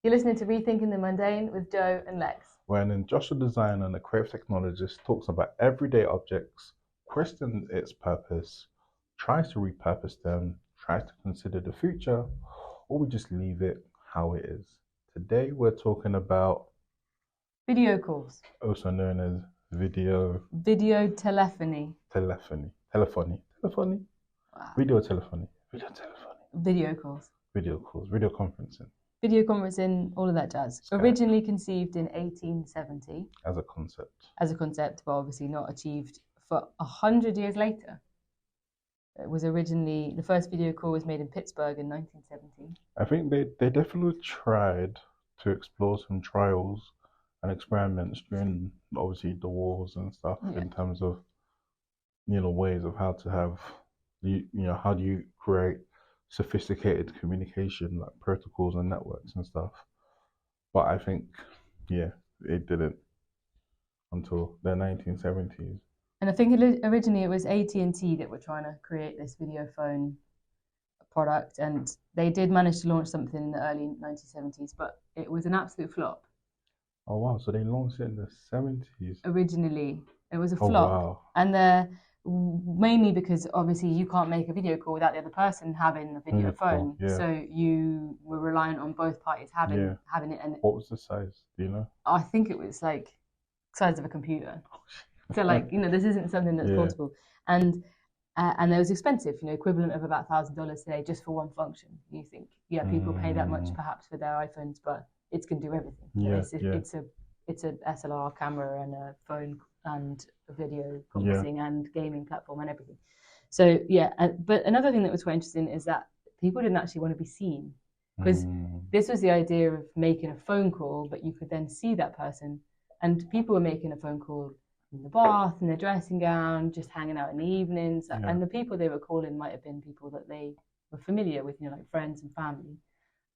You're listening to Rethinking the Mundane with Jo and Lex. Where an industrial designer and a creative technologist talks about everyday objects, questions its purpose, tries to repurpose them, tries to consider the future, or we just leave it how it is. Today we're talking about Video calls. also known as Video telephony. telephony, Wow. video telephony, Video calls. video calls, video conferencing Video conferencing, all of that jazz. Skype. Originally conceived in 1870 as a concept. but obviously not achieved for 100 years later. It was originally, the first video call was made in Pittsburgh in 1970. I think they definitely tried to explore some trials and experiments during obviously the wars and stuff in terms of ways of how to have how do you create sophisticated communication like protocols and networks and stuff. But I think it didn't until the 1970s. And I think originally it was AT&T that were trying to create this video phone product, and they did manage to launch something in the early 1970s, but it was an absolute flop. Oh wow! So they launched it in the 70s. Originally, it was a Oh flop, wow! and mainly because obviously you can't make a video call without the other person having a video phone. Yeah. So you were reliant on both parties having it. And what was the size? Do you know? I think it was like the size of a computer. So like this isn't something that's portable, and it was expensive. Equivalent of about $1,000 today just for one function. You think people pay that much perhaps for their iPhones, but it's going to do everything. It's a SLR camera and a phone and a video conferencing and gaming platform and everything. So but another thing that was quite interesting is that people didn't actually want to be seen, because this was the idea of making a phone call, but you could then see that person, and people were making a phone call in the bath, in their dressing gown, just hanging out in the evenings, and the people they were calling might have been people that they were familiar with, like friends and family.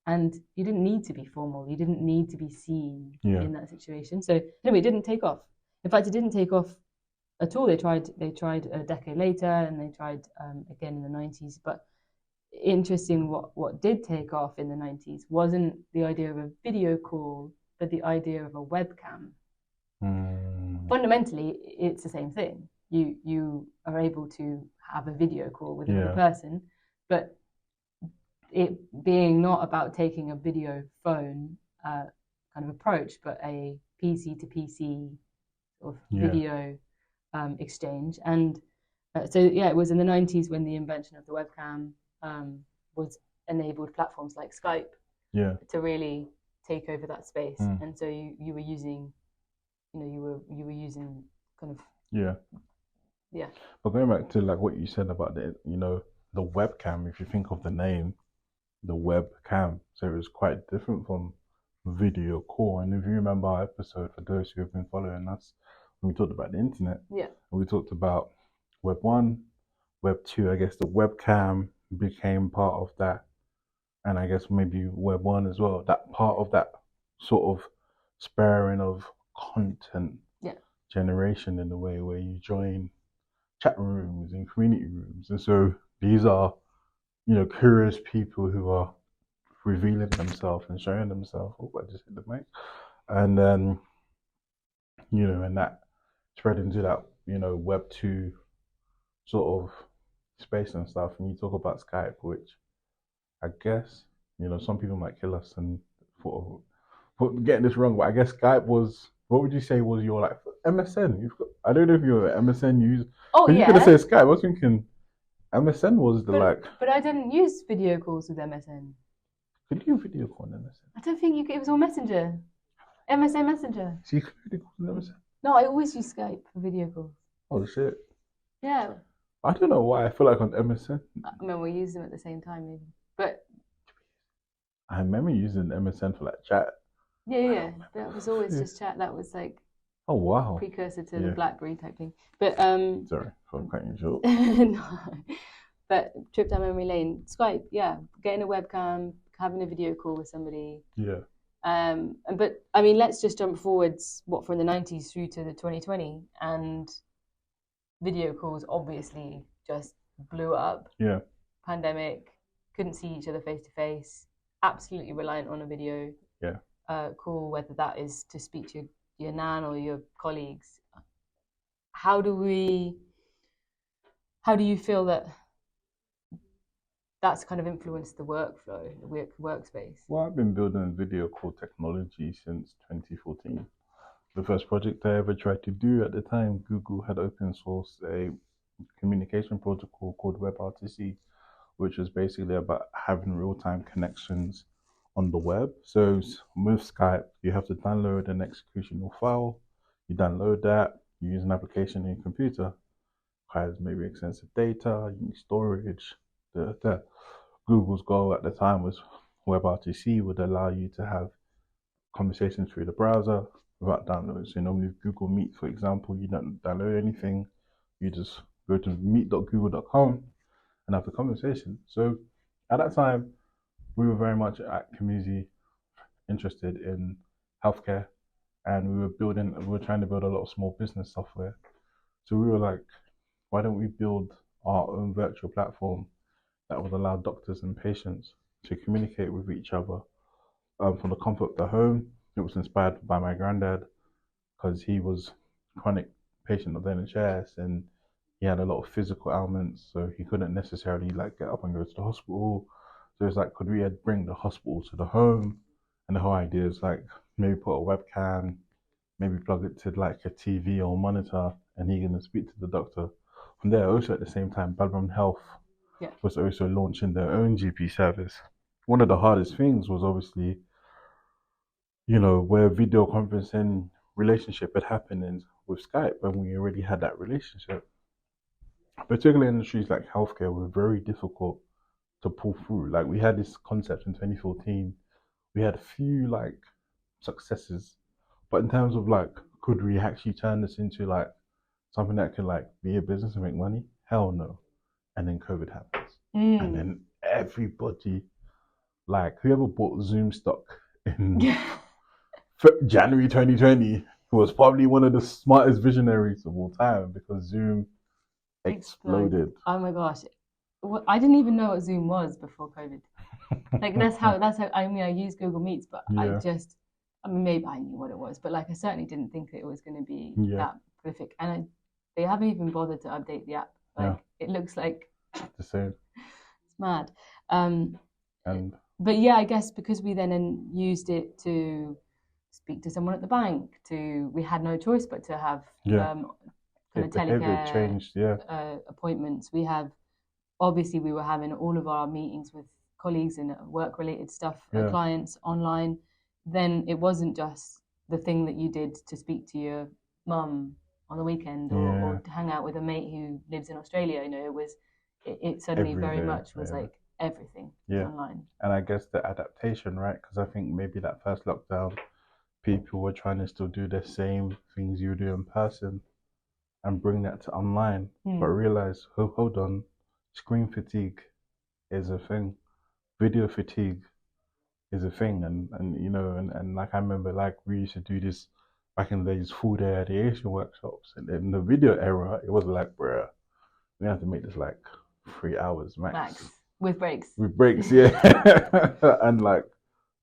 And you didn't need to be formal. You didn't need to be seen in that situation. So anyway, it didn't take off. In fact, it didn't take off at all. They tried a decade later, and they tried again in the 90s. But interesting, what did take off in the 90s wasn't the idea of a video call, but the idea of a webcam. Fundamentally, it's the same thing. You are able to have a video call with another person, but it being not about taking a video phone kind of approach, but a PC to PC sort of video exchange. And it was in the 90s when the invention of the webcam was enabled platforms like Skype to really take over that space. And so you were using you were using kind of But going back to like what you said about the webcam, if you think of the name, the webcam, so it was quite different from video call. And if you remember our episode, for those who have been following us, when we talked about the internet, and we talked about Web 1, Web 2, I guess the webcam became part of that, and I guess maybe Web 1 as well, that part of that sort of sparing of content generation in a way where you join chat rooms and community rooms. And so these are, curious people who are revealing themselves and showing themselves. Oh, I just hit the mic. And then, and that spread into that, Web 2 sort of space and stuff. And you talk about Skype, which I guess, some people might kill us and for getting this wrong, but I guess Skype was, what would you say was your like MSN? I don't know if you're an MSN user. Oh, you could have said Skype. I was thinking MSN was But I didn't use video calls with MSN. Could you video call on MSN? I don't think you could. It was all Messenger. MSN Messenger. So you could video call on MSN? No, I always use Skype for video calls. Oh shit. Yeah. I don't know why I feel like on MSN. I mean, we use them at the same time, maybe. But I remember using MSN for like chat. Yeah. That was always just chat. That was like precursor to the BlackBerry type thing. But sorry for cutting you short. No. But trip down memory lane, Skype, getting a webcam, having a video call with somebody. Yeah. But I mean, let's just jump forwards, from the 90s through to the 2020, and video calls obviously just blew up. Yeah. Pandemic, couldn't see each other face to face, absolutely reliant on a video. call, whether that is to speak to your nan or your colleagues. How do you feel that's kind of influenced the workflow, the workspace? Well, I've been building video call technology since 2014. The first project I ever tried to do at the time, Google had open sourced a communication protocol called WebRTC, which was basically about having real-time connections on the web. So with Skype, you have to download an executional file. You download that, you use an application on your computer, requires maybe extensive data, you need storage. Google's goal at the time was WebRTC would allow you to have conversations through the browser without downloads. You know, with Google Meet, for example, you don't download anything. You just go to meet.google.com and have the conversation. So at that time, we were very much at community interested in healthcare, and we were trying to build a lot of small business software. So we were like, why don't we build our own virtual platform that would allow doctors and patients to communicate with each other from the comfort of the home. It was inspired by my granddad because he was a chronic patient of the NHS and he had a lot of physical ailments, so he couldn't necessarily like get up and go to the hospital. So it's like, could we bring the hospital to the home? And the whole idea is like maybe put a webcam, maybe plug it to like a TV or monitor, and he can speak to the doctor. From there, also at the same time, Balram Health was also launching their own GP service. One of the hardest things was obviously, you know, where video conferencing relationship had happened with Skype, and we already had that relationship. Particularly industries like healthcare were very difficult to pull through. Like we had this concept in 2014. We had a few like successes, but in terms of like, could we actually turn this into like something that could like be a business and make money? Hell no. And then COVID happens. And then everybody, like whoever bought Zoom stock in January 2020 was probably one of the smartest visionaries of all time, because Zoom exploded. Oh my gosh. I didn't even know what Zoom was before COVID. Like that's how I mean, I use Google Meets, but I mean maybe I knew what it was, but like I certainly didn't think that it was going to be that prolific. And they haven't even bothered to update the app. Like it looks like the same. It's mad. But yeah, I guess because we then used it to speak to someone at the bank, we had no choice but to have kind of telecare appointments. We have, obviously we were having all of our meetings with colleagues and work-related stuff, clients online. Then it wasn't just the thing that you did to speak to your mum on the weekend or to hang out with a mate who lives in Australia. You know, it suddenly very much was like everything online. And I guess the adaptation, right? Because I think maybe that first lockdown, people were trying to still do the same things you do in person and bring that to online, but realize, hold on, screen fatigue is a thing, video fatigue is a thing, and you know, and like I remember, like we used to do this back in the days, full day ideation workshops, and in the video era, it was like, bruh, we have to make this like 3 hours max. With breaks. With breaks, yeah. And like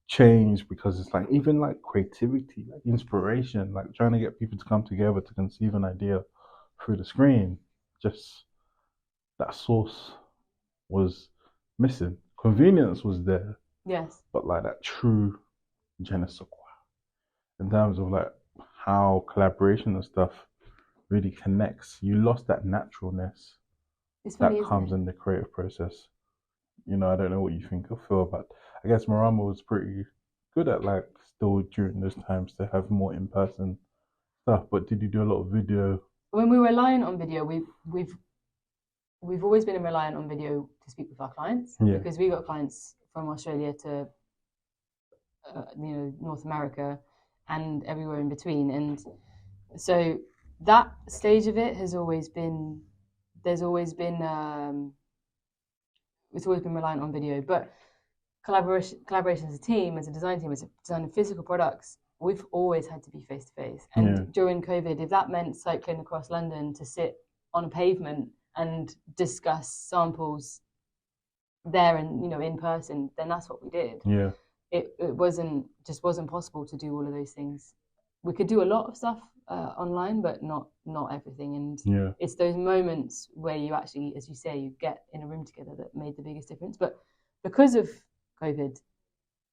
change, because it's like even like creativity, like inspiration, like trying to get people to come together to conceive an idea through the screen, just that source was missing. Convenience was there. Yes. But like that true je ne sais quoi, in terms of like how collaboration and stuff really connects. You lost that naturalness that comes in the creative process. You know, I don't know what you think or feel, but I guess Marama was pretty good at like still during those times to have more in-person stuff. But did you do a lot of video? When we were reliant on video, we've always been reliant on video to speak with our clients, because we got clients from Australia to you know, North America and everywhere in between, and so that stage of it has always been it's always been reliant on video. But collaboration as a team, as a design team, as a design of physical products, we've always had to be face to face. And during COVID, if that meant cycling across London to sit on a pavement and discuss samples there and, you know, in person, then that's what we did. it wasn't possible to do all of those things. We could do a lot of stuff online, but not everything. And it's those moments where you actually, as you say, you get in a room together that made the biggest difference. But because of COVID,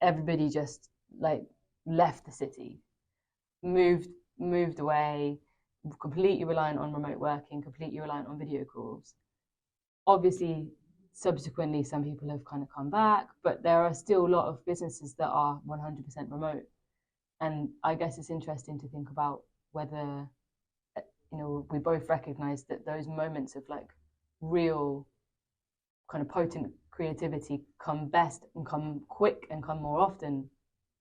everybody just like left the city, moved away, completely reliant on remote working, completely reliant on video calls. Obviously, subsequently, some people have kind of come back, but there are still a lot of businesses that are 100% remote. And I guess it's interesting to think about whether, we both recognize that those moments of like real kind of potent creativity come best and come quick and come more often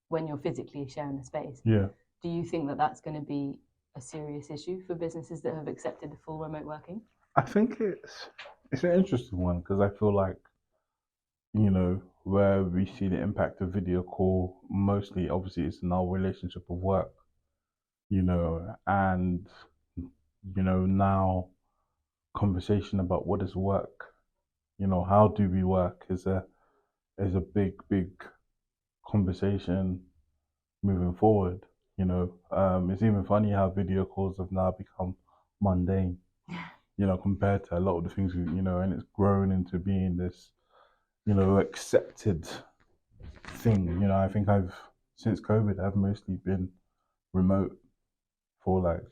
when you're physically sharing a space. Yeah. Do you think that that's going to be a serious issue for businesses that have accepted the full remote working? I think it's an interesting one because I feel like, where we see the impact of video call, mostly obviously it's in our relationship of work, and, now conversation about what is work, how do we work is a big conversation moving forward. It's even funny how video calls have now become mundane, compared to a lot of the things, and it's grown into being this, accepted thing. I think since COVID, I've mostly been remote for like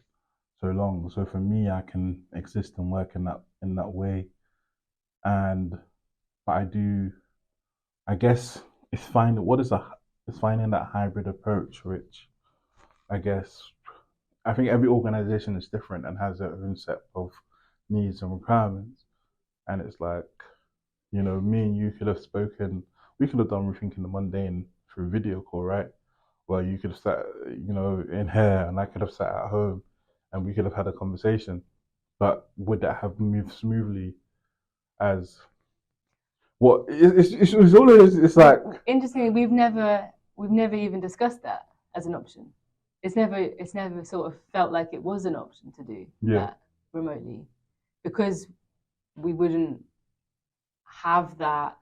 so long. So for me, I can exist and work in that way. But I guess it's finding that hybrid approach, which I think every organization is different and has their own set of needs and requirements. And it's like, me and you could have spoken, we could have done Rethinking the Mundane through video call, right? Well, you could have sat, in here and I could have sat at home and we could have had a conversation. But would that have moved smoothly as what? It's all it is. It's like, interestingly, we've never even discussed that as an option. It's never sort of felt like it was an option to do that remotely, because we wouldn't have that.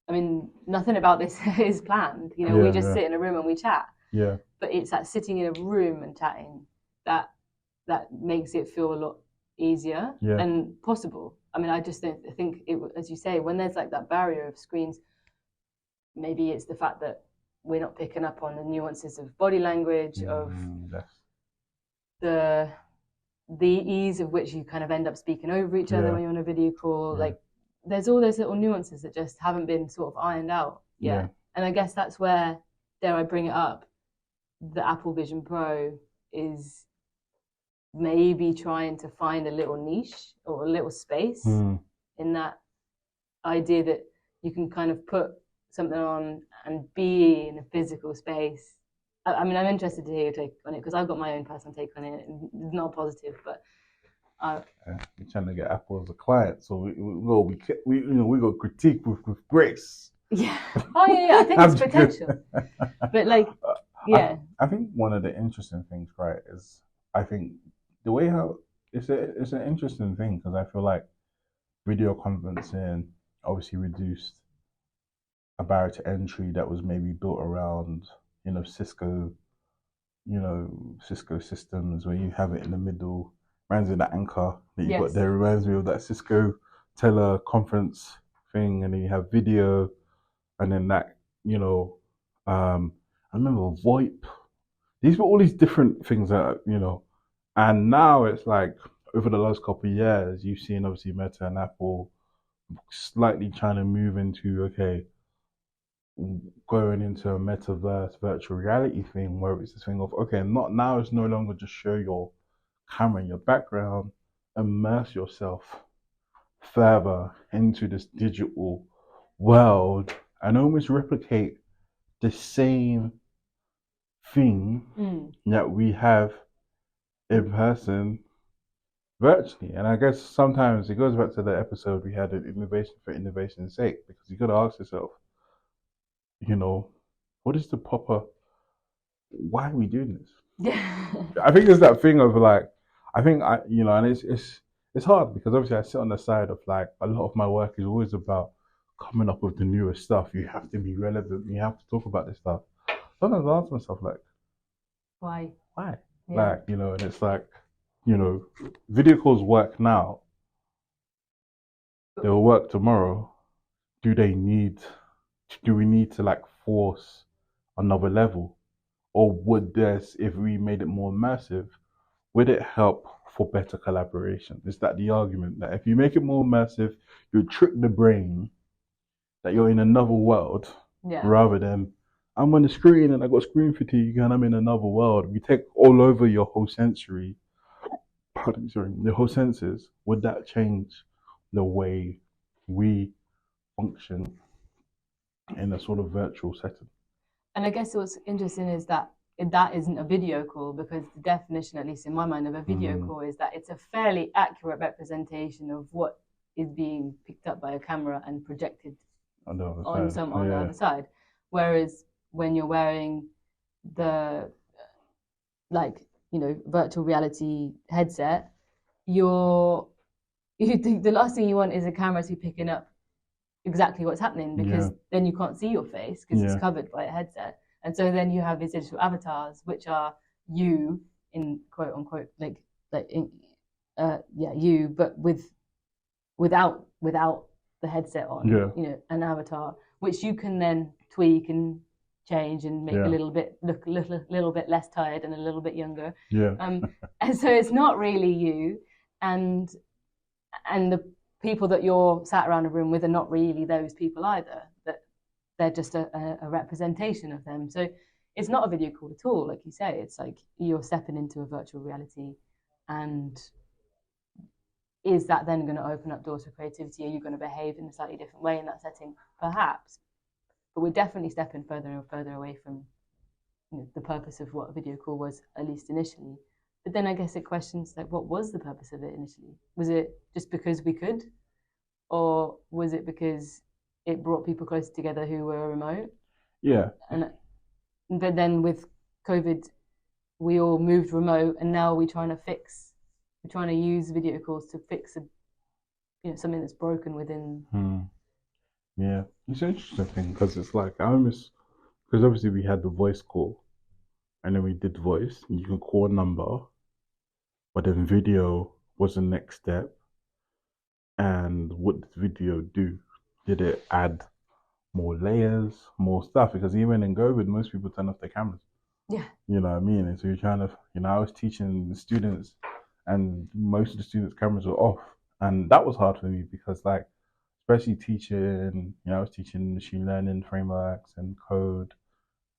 I mean, nothing about this is planned. We just sit in a room and we chat. Yeah. But it's that sitting in a room and chatting that makes it feel a lot easier and possible. I mean, I think it, as you say, when there's like that barrier of screens, maybe it's the fact that we're not picking up on the nuances of body language, of the ease of which you kind of end up speaking over each other when you're on a video call. Like, there's all those little nuances that just haven't been sort of ironed out yet. And I guess that's where, dare I bring it up, the Apple Vision Pro is maybe trying to find a little niche or a little space in that idea that you can kind of put something on and be in a physical space. I mean, I'm interested to hear your take on it because I've got my own personal take on it. It's not positive, but we're trying to get Apple as a client, so we go critique with grace. Yeah. Oh yeah. I think it's potential, but like, yeah. I think one of the interesting things, right, is I think the way how it's an interesting thing because I feel like video conferencing obviously reduced a barrier to entry that was maybe built around Cisco systems where you have it in the middle. Reminds me of that anchor that you got there. Reminds me of that Cisco teleconference thing, and then you have video, and then that I remember VoIP. These were all these different things that and now it's like over the last couple of years, you've seen obviously Meta and Apple slightly trying to move into going into a metaverse virtual reality thing where it's this thing of it's no longer just show your camera and your background, immerse yourself further into this digital world and almost replicate the same thing that we have in person virtually. And I guess sometimes it goes back to the episode we had of innovation for innovation's sake, because you got to ask yourself, what is the proper, why are we doing this? Yeah. I think there's that thing of like, and it's hard because obviously I sit on the side of like, a lot of my work is always about coming up with the newest stuff. You have to be relevant. You have to talk about this stuff. Sometimes I ask myself, like, Why? why? Yeah. Like, you know, and it's like, you know, video calls work now. They'll work tomorrow. Do we need to like force another level? Or would this, if we made it more immersive, would it help for better collaboration? Is that the argument? That if you make it more immersive, you trick the brain that you're in another world, rather than I'm on the screen and I got screen fatigue and I'm in another world. We take all over your whole sensory, your whole senses. Would that change the way we function in a sort of virtual setting? And I guess what's interesting is that that isn't a video call, because the definition, at least in my mind, of a video call is that it's a fairly accurate representation of what is being picked up by a camera and projected on the other side. Whereas when you're wearing the virtual reality headset, the last thing you want is a camera to be picking up exactly what's happening, because then you can't see your face because it's covered by a headset. And so then you have these digital avatars, which are you in quote unquote you, but without the headset on. You know, an avatar which you can then tweak and change and make a little bit look a little bit less tired and a little bit younger. And so it's not really you, and the people that you're sat around a room with are not really those people either. That they're just a representation of them. So it's not a video call at all, like you say. It's like you're stepping into a virtual reality, and is that then going to open up doors for creativity? Are you going to behave in a slightly different way in that setting? Perhaps. But we're definitely stepping further and further away from, you know, the purpose of what a video call was, at least initially. But then I guess it questions, like, what was the purpose of it initially? Was it just because we could? Or was it because it brought people closer together who were remote? But then with COVID, we all moved remote, and now we're trying to use video calls to fix something that's broken within. Yeah, it's an interesting thing, because it's like because obviously we had the voice call, and then we did voice. You can call a number, but then video was the next step. And what did video do? Did it add more layers, more stuff? Because even in COVID, most people turn off their cameras. Yeah. You know what I mean? And so you're trying to, I was teaching the students, and most of the students' cameras were off. And that was hard for me, because, like, especially teaching, I was teaching machine learning frameworks and code.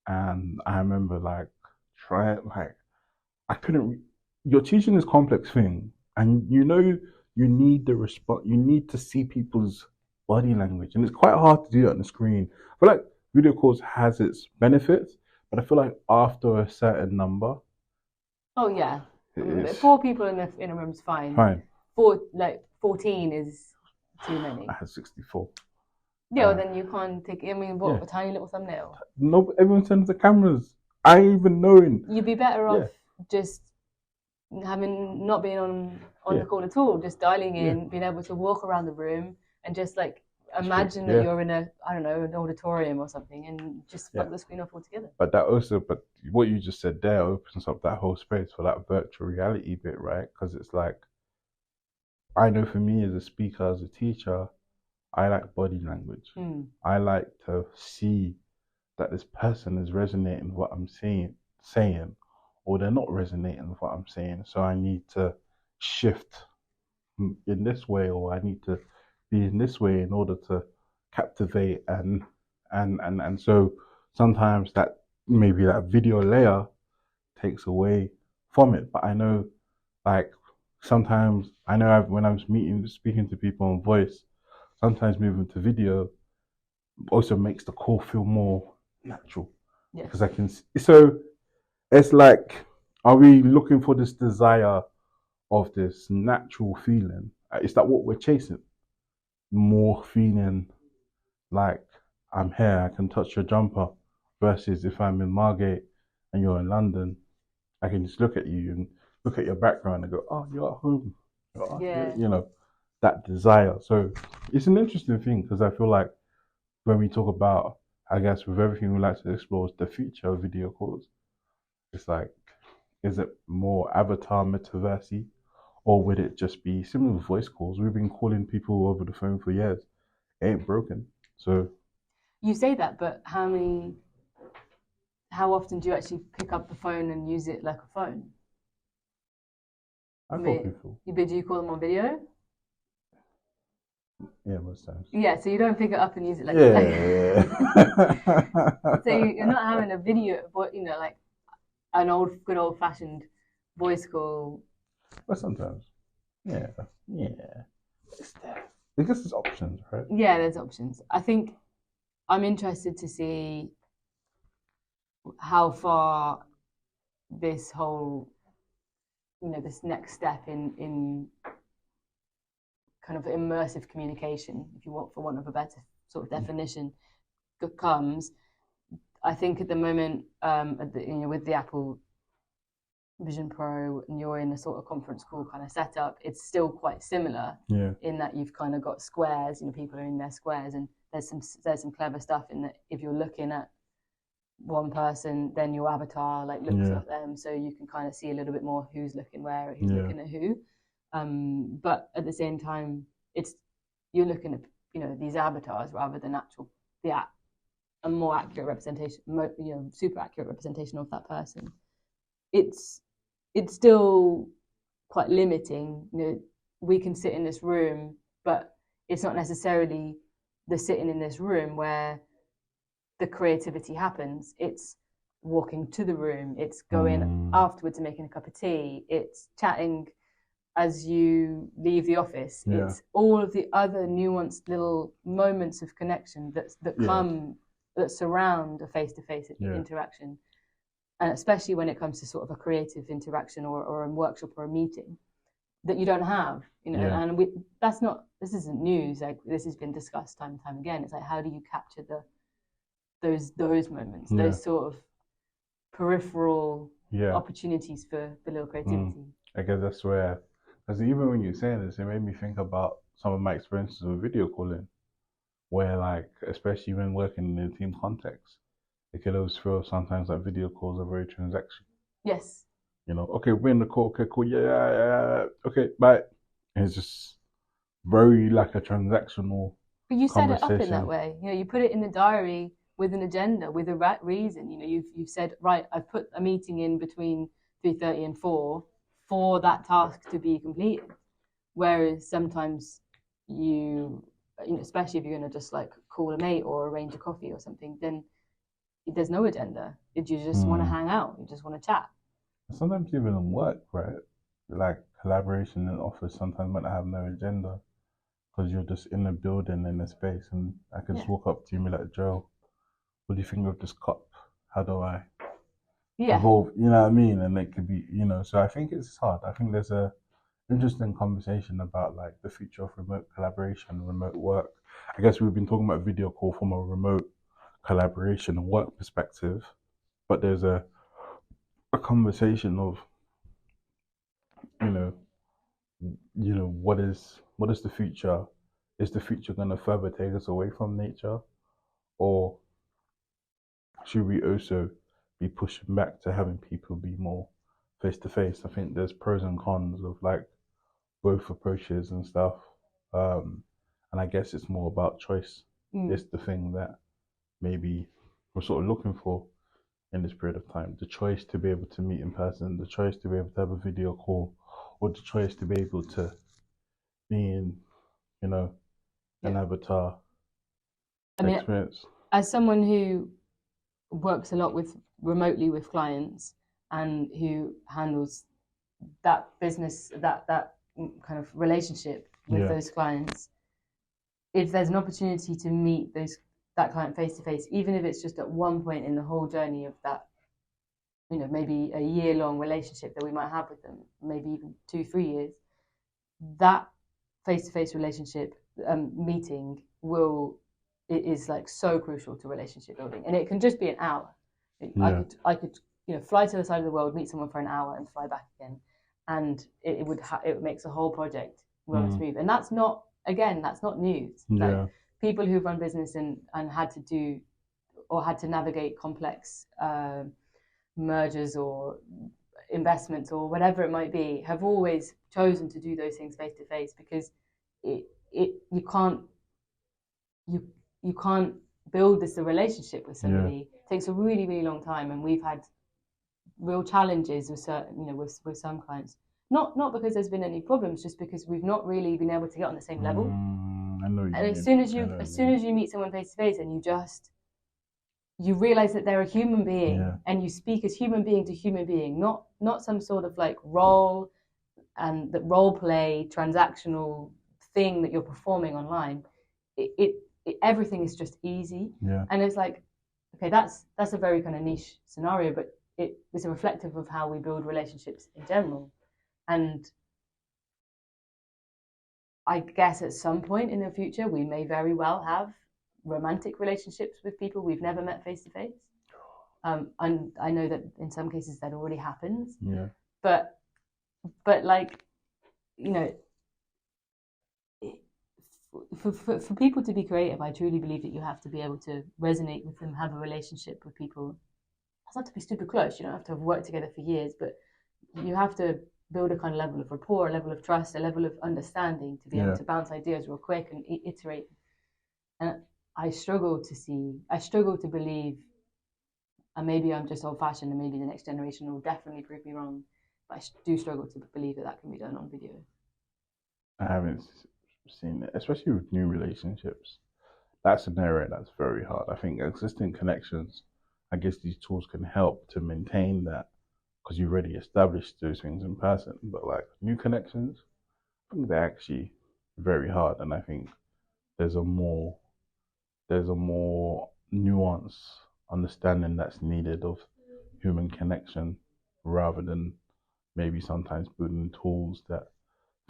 And I remember, I couldn't, you're teaching this complex thing, and you need the response, you need to see people's body language. And it's quite hard to do that on the screen. I feel like video calls has its benefits, but I feel like after a certain number. Oh, yeah. 4 people in a room is fine. 14 is too many. I had 64. Yeah, well, then you can't take. I mean, a tiny little thumbnail. No, everyone sends the cameras. I ain't even knowing. You'd be better off just not being on the call at all, just dialing in, being able to walk around the room and just imagine that you're in an auditorium or something, and just fuck the screen off altogether. But what you just said there opens up that whole space for that virtual reality bit, right? Because it's like, I know for me as a speaker, as a teacher, I like body language. I like to see that this person is resonating with what I'm saying, or they're not resonating with what I'm saying. So I need to shift in this way, or I need to be in this way in order to captivate, and so sometimes that maybe that video layer takes away from it. But I know, sometimes I know when I'm speaking to people on voice, sometimes moving to video also makes the call feel more natural, because I can. So it's like, are we looking for this desire of this natural feeling? Is that what we're chasing? More feeling like I'm here, I can touch your jumper, versus if I'm in Margate and you're in London, I can just look at you and look at your background and go, oh, you're at home. That desire. So it's an interesting thing, because I feel like when we talk about, I guess, with everything we like to explore, is the future of video calls. It's like, is it more avatar metaversy, or would it just be similar with voice calls? We've been calling people over the phone for years. It ain't broken. So You say that, but how often do you actually pick up the phone and use it like a phone? I call people. Do you call them on video? Yeah, most times. Yeah, so you don't pick it up and use it like Yeah. So you're not having a video, but like an good old fashioned voice call. But sometimes. Yeah. It's there. Because there's options, right? Yeah, there's options. I think I'm interested to see how far this whole, this next step in kind of immersive communication, if you want, for want of a better sort of definition, comes. I think at the moment, with the Apple Vision Pro, and you're in a sort of conference call kind of setup, it's still quite similar. Yeah. In that you've kind of got squares, people are in their squares, and there's some clever stuff in that. If you're looking at one person, then your avatar looks at them, so you can kind of see a little bit more who's looking where, who's looking at who. But at the same time, you're looking at these avatars rather than a more accurate representation, super accurate representation of that person. It's still quite limiting. We can sit in this room, but it's not necessarily the sitting in this room where the creativity happens. It's walking to the room. It's going afterwards and making a cup of tea. It's chatting as you leave the office. Yeah. It's all of the other nuanced little moments of connection that surround a face-to-face interaction. And especially when it comes to sort of a creative interaction or a workshop or a meeting that you don't have, and this isn't news. Like, this has been discussed time and time again. It's like, how do you capture those moments, those sort of peripheral opportunities for little creativity? I guess that's where, because even when you're saying this, it made me think about some of my experiences with video calling, where especially when working in a team context, it could always feel sometimes like video calls are very transactional. Yes. Okay, we're in the call, okay, cool, yeah, okay, bye. And it's just very like a transactional. But you set it up in that way. You put it in the diary with an agenda, with a right reason. You've said, right, I've put a meeting in between 3:30 and 4 for that task to be completed. Whereas sometimes especially if you're going to just call a mate or arrange a coffee or something, then there's no agenda. You just want to hang out. You just want to chat. Sometimes even in work, right? Like collaboration in office sometimes might have no agenda because you're just in a building, in a space, and I can just walk up to you and be like, Joe, what do you think of this cup? How do I evolve? You know what I mean? And it could be, so I think it's hard. I think there's a interesting conversation about the future of remote collaboration, remote work. I guess we've been talking about video call from a remote collaboration and work perspective, but there's a conversation of what is the future? Is the future going to further take us away from nature, or should we also be pushing back to having people be more face to face? I think there's pros and cons of both approaches and stuff, and I guess it's more about choice. It's the thing that maybe we're sort of looking for in this period of time: the choice to be able to meet in person, the choice to be able to have a video call, or the choice to be able to be in, an avatar experience. As someone who works a lot remotely with clients and who handles that business, that kind of relationship with those clients, if there's an opportunity to meet that client face to face, even if it's just at one point in the whole journey of that, maybe a year-long relationship that we might have with them, maybe even 2-3 years, that face-to-face relationship meeting is so crucial to relationship building. And it can just be an hour. I could fly to the other side of the world, meet someone for an hour and fly back again, and it makes the whole project run smooth. And that's not news. people who've run business and had to do or had to navigate complex mergers or investments or whatever it might be have always chosen to do those things face to face, because you can't build this relationship with somebody. It takes a really, really long time, and we've had real challenges with certain, with some clients. Not because there's been any problems, just because we've not really been able to get on the same level. I know. And as soon as you meet someone face to face, and you realize that they're a human being, and you speak as human being to human being, not some sort of like role and the role play transactional thing that you're performing online. Everything is just easy, and it's like, okay, that's a very kind of niche scenario, but it's reflective of how we build relationships in general. And I guess at some point in the future, we may very well have romantic relationships with people we've never met face to face. And I know that in some cases that already happens. Yeah. But like, for people to be creative, I truly believe that you have to be able to resonate with them, have a relationship with people. It doesn't have to be super close. You don't have to have worked together for years, but you have to build a kind of level of rapport, a level of trust, a level of understanding to be able to bounce ideas real quick and iterate. And I struggle to believe, and maybe I'm just old-fashioned, and maybe the next generation will definitely prove me wrong, but I do struggle to believe that can be done on video. I haven't seen it, especially with new relationships. That's an area that's very hard. I think existing connections, I guess these tools can help to maintain that, because you've already established those things in person. But like new connections, I think they're actually very hard, and I think there's a more nuanced understanding that's needed of human connection, rather than maybe sometimes building tools that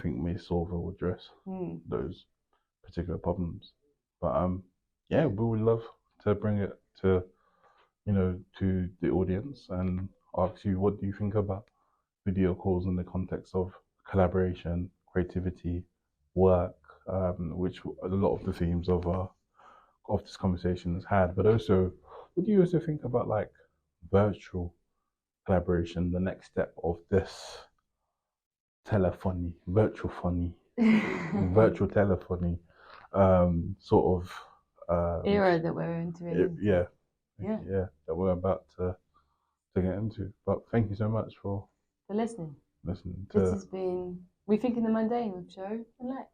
I think may solve or address those particular problems. But we would love to bring it to to the audience and ask you, what do you think about video calls in the context of collaboration, creativity, work, which a lot of the themes of this conversation has had. But also, what do you also think about like virtual collaboration, the next step of this virtual telephony, sort of era that we're entering? That we're about to get into. But thank you so much for listening. This has been Rethinking the Mundane with Jo and Lex.